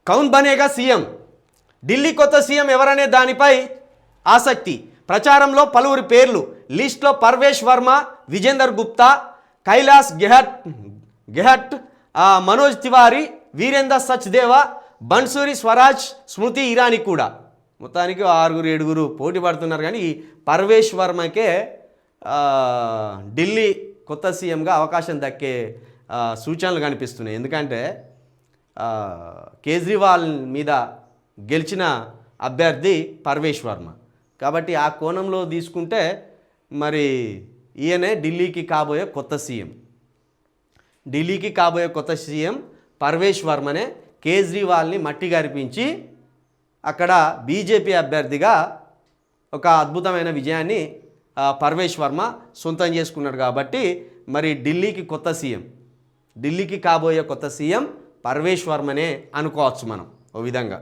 కౌన్ Banega CM, Delhi కొత్త CM ఎవరనే దానిపై ఆసక్తి. ప్రచారంలో పలువురి పేర్లు. లిస్ట్లో పర్వేష్ వర్మ, విజేందర్ గుప్తా, కైలాస్ గెహట్, మనోజ్ తివారీ, వీరేందర్ సచ్దేవా, బన్సూరి స్వరాజ్, స్మృతి ఇరానీ కూడా. మొత్తానికి 6-7 పోటీ పడుతున్నారు. కానీ ఈ పర్వేష్ వర్మకే ఢిల్లీ కొత్త సీఎంగా అవకాశం దక్కే సూచనలు కనిపిస్తున్నాయి. ఎందుకంటే కేజ్రీవాల్ మీద గెలిచిన అభ్యర్థి పర్వేష్ వర్మ కాబట్టి ఆ కోణంలో తీసుకుంటే మరి ఈయనే ఢిల్లీకి కాబోయే కొత్త సీఎం. ఢిల్లీకి కాబోయే కొత్త సీఎం పర్వేష్ వర్మనే కేజ్రీవాల్ని మట్టి గరిపించి అక్కడ బీజేపీ అభ్యర్థిగా ఒక అద్భుతమైన విజయాన్ని పర్వేష్ వర్మ సొంతం చేసుకున్నాడు. కాబట్టి మరి ఢిల్లీకి కాబోయే కొత్త సీఎం పర్వేష్ వర్మనే అనుకోవచ్చు మనం ఓ విధంగా.